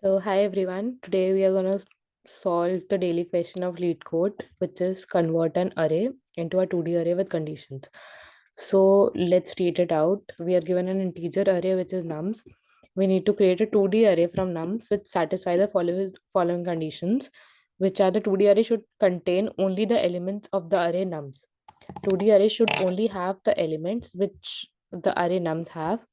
So, hi everyone. Today we are going to solve the daily question of lead code, which is convert an array into a 2D array with conditions. So, let's read it out. We are given an integer array which is nums. We need to create a 2D array from nums which satisfy the following conditions, which are the 2D array should contain only the elements of the array nums. 2D array should only have the elements which the array nums have.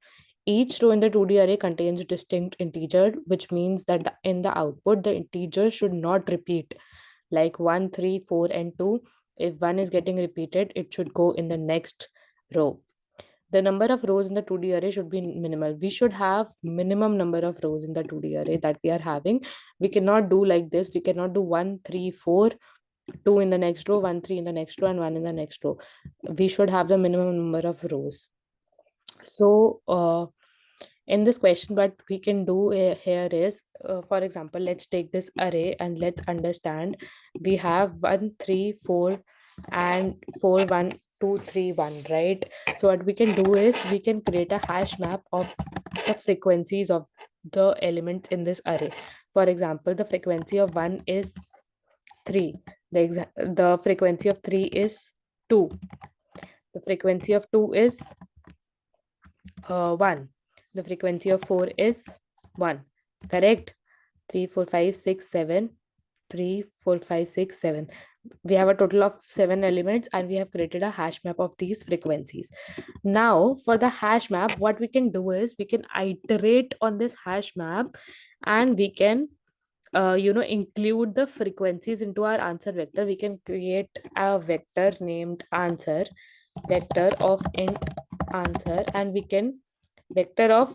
Each row in the 2D array contains a distinct integer, which means that in the output, the integer should not repeat like 1, 3, 4, and 2. If 1 is getting repeated, it should go in the next row. The number of rows in the 2D array should be minimal. We should have minimum number of rows in the 2D array that we are having. We cannot do like this. We cannot do 1, 3, 4, 2 in the next row, 1, 3 in the next row, and 1 in the next row. We should have the minimum number of rows. So, in this question, what we can do here is, for example, let's take this array and let's understand. We have 1, 3, 4, and 4, 1, 2, 3, 1, right? So, what we can do is we can create a hash map of the frequencies of the elements in this array. For example, the frequency of 1 is 3. The frequency of 3 is 2. The frequency of 2 is 1. The frequency of 4 is 1. Correct? 3, 4, 5, 6, 7. 3, 4, 5, 6, 7. We have a total of 7 elements and we have created a hash map of these frequencies. Now, for the hash map, what we can do is we can iterate on this hash map and we can include the frequencies into our answer vector. We can create a vector named answer, vector of int answer, and we can vector of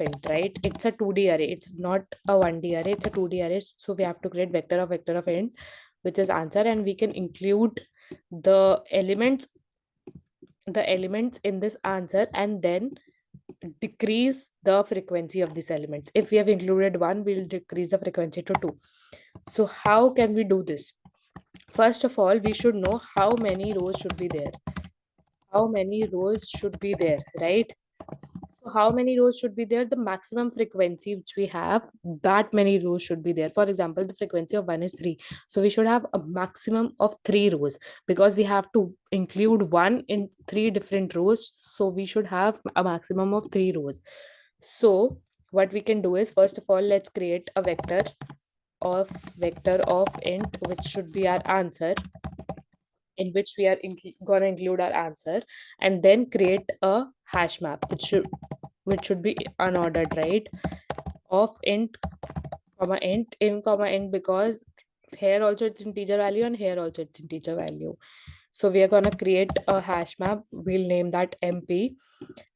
int, right? It's a 2D array, it's not a 1D array, it's a 2D array. So we have to create vector of int, which is answer, and we can include the elements in this answer and then decrease the frequency of these elements. If we have included 1, we'll decrease the frequency to 2. So how can we do this? First of all, we should know how many rows should be there. How many rows should be there, right? So how many rows should be there? The maximum frequency which we have, that many rows should be there. For example, the frequency of 1 is 3. So we should have a maximum of 3 rows because we have to include 1 in 3 different rows. So we should have a maximum of 3 rows. So what we can do is, first of all, let's create a vector of int, which should be our answer, in which we are going to include our answer, and then create a hash map which should be unordered, right? Of int comma int, in comma int, because here also it's integer value and here also it's integer value. So we are going to create a hash map. We'll name that mp,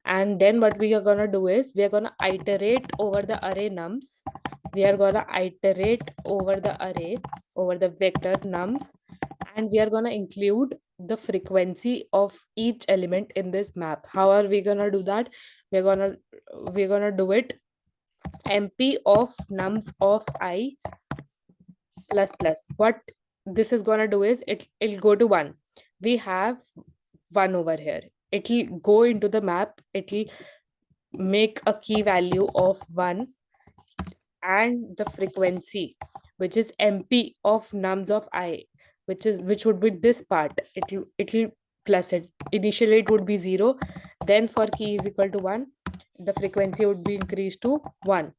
and then what we are going to do is we are going to iterate over the array nums. We are going to iterate over the array, over the vector nums, and we are going to include the frequency of each element in this map. How are we going to do that? We're going to do it mp of nums of I plus plus. What this is going to do is it'll go to 1. We have 1 over here. It'll go into the map. It'll make a key value of 1 and the frequency, which is mp of nums of I, which would be this part. It'll plus it. Initially it would be 0. Then for key is equal to 1, the frequency would be increased to 1.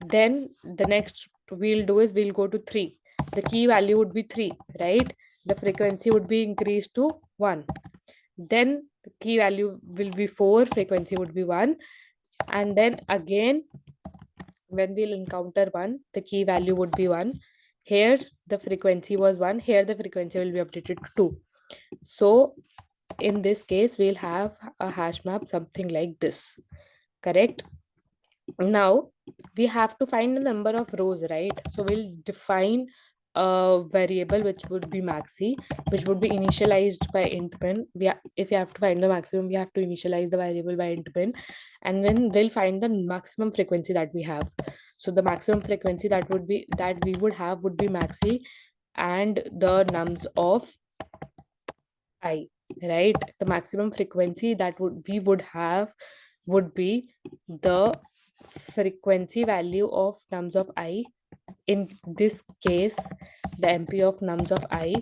Then the next we'll do is we'll go to 3. The key value would be 3, right? The frequency would be increased to 1. Then the key value will be 4, frequency would be 1. And then again, when we'll encounter 1, the key value would be 1. Here the frequency was 1. Here the frequency will be updated to 2. So in this case, we'll have a hash map something like this. Correct? Now we have to find the number of rows, right? So we'll define a variable which would be maxi, which would be initialized by int min. If you have to find the maximum, we have to initialize the variable by int min, and then we'll find the maximum frequency that we have. So the maximum frequency that we would have would be maxi and the nums of I, right? The maximum frequency that we would have would be the frequency value of nums of I. In this case, the MP of nums of I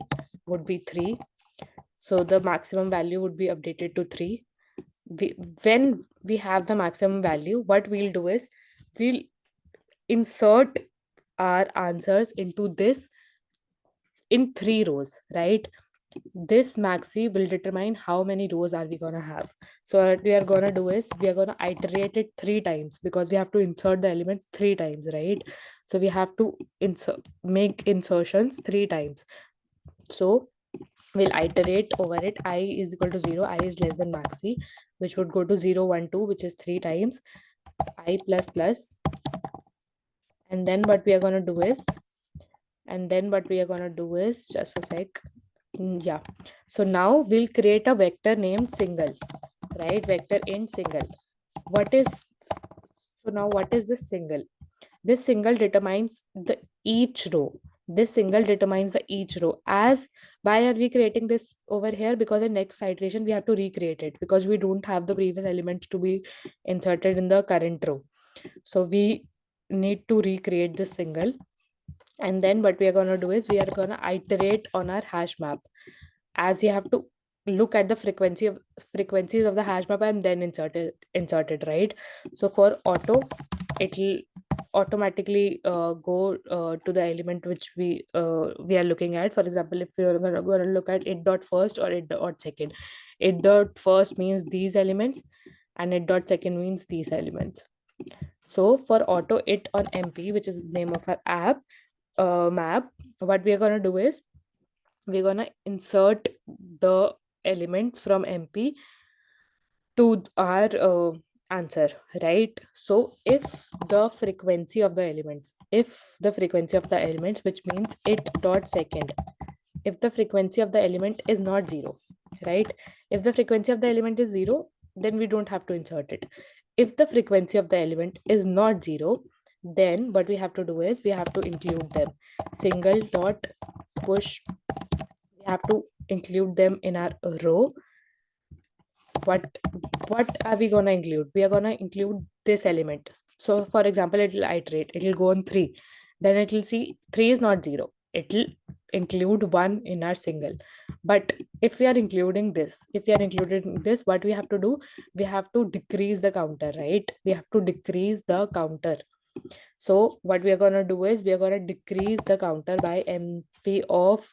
would be 3. So the maximum value would be updated to 3. When we have the maximum value, what we'll do is we'll insert our answers into this in 3 rows, right? This maxi will determine how many rows are we going to have. So what we are going to do is we are going to iterate it 3 times, because we have to insert the elements 3 times, right? So we have to make insertions 3 times. So we'll iterate over it. I is equal to 0, I is less than maxi, which would go to 0 1 2, which is 3 times I plus plus. And then what we are going to do is just a sec. Yeah, so now we'll create a vector named single, right? Vector int single. What is this single? This single determines the each row. This single determines the each row. As why are we creating this over here? Because in next iteration we have to recreate it, because we don't have the previous elements to be inserted in the current row. So we need to recreate this single. And then what we are going to do is we are going to iterate on our hash map, as we have to look at the frequencies of the hash map and then insert it, right? So for auto, it will automatically go to the element which we are looking at. For example, if we are going to look at it dot first or it dot second, it dot first means these elements and it dot second means these elements. So for auto it on MP, which is the name of our app map, what we are going to do is we're going to insert the elements from MP to our answer, right? So if the frequency of the elements, which means it dot second, if the frequency of the element is not 0, right? If the frequency of the element is 0, then we don't have to insert it. If the frequency of the element is not 0, then what we have to do is we have to include them. Single dot push, we have to include them in our row. What are we going to include? We are going to include this element. So for example, it will iterate, it will go on 3, then it will see 3 is not 0, it will include 1 in our single. But if we are including this, what we have to do, we have to decrease the counter, right? We have to decrease the counter. So what we are going to do is we are going to decrease the counter by MP of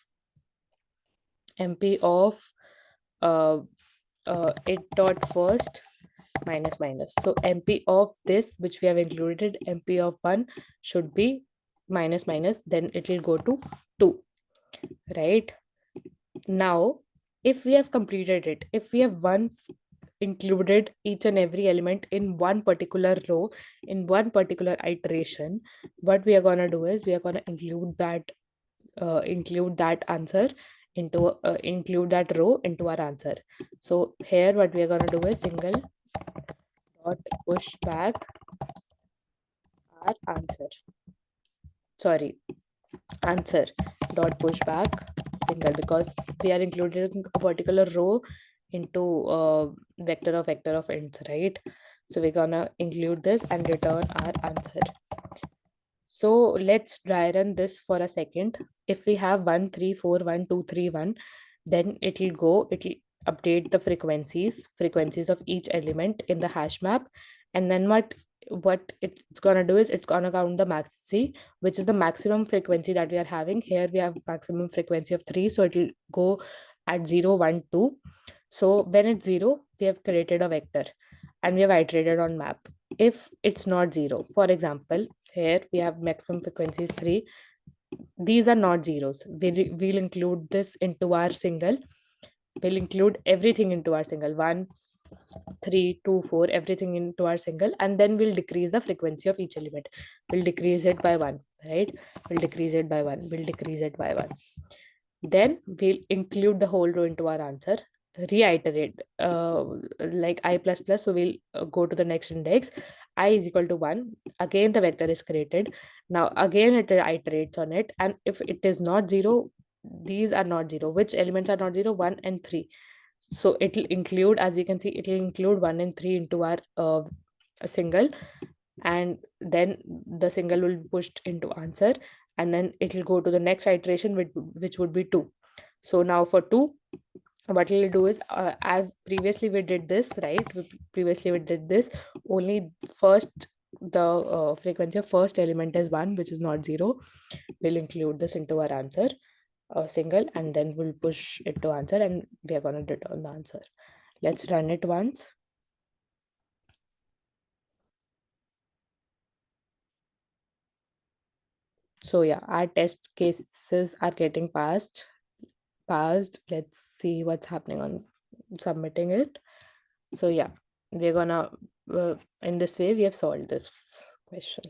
it dot first minus minus. So MP of this, which we have included, MP of 1 should be minus minus, then it will go to 2, right? Now if we have completed it, if we have once included each and every element in one particular row, in one particular iteration, what we are going to do is we are going to include that answer into include that row into our answer. So here what we are going to do is single dot push back our answer dot push back single, because we are including a particular row into vector of ints, right? So we're gonna include this and return our answer. So let's dry run this for a second. If we have 1 3 4 1 2 3 1, then it will update the frequencies of each element in the hash map. And then what it's gonna do is it's gonna count the maxi, which is the maximum frequency that we are having. Here we have maximum frequency of 3, so it will go at 0 1 2. So when it's 0, we have created a vector and we have iterated on map. If it's not 0, for example, here we have maximum frequency is 3, these are not zeros. We'll include this into our single. We'll include everything into our single, 1 3 2 4, everything into our single, and then we'll decrease the frequency of each element. We'll decrease it by 1, right? We'll decrease it by 1, then we'll include the whole row into our answer, reiterate like I plus plus. So we'll go to the next index, I is equal to 1, again the vector is created. Now again it iterates on it, and if it is not 0, these are not 0. Which elements are not 0? 1 and 3. So it will include, as we can see, it will include 1 and 3 into our single. and then the single will be pushed into answer, and then it will go to the next iteration, which would be 2. So now for 2, what we'll do is, as previously we did this, right? Previously we did this, only first the frequency of first element is 1, which is not 0. We'll include this into our answer, single, and then we'll push it to answer, and we are going to return the answer. Let's run it once. So yeah, our test cases are getting passed. Let's see what's happening on submitting it. So yeah, we're gonna in this way we have solved this question.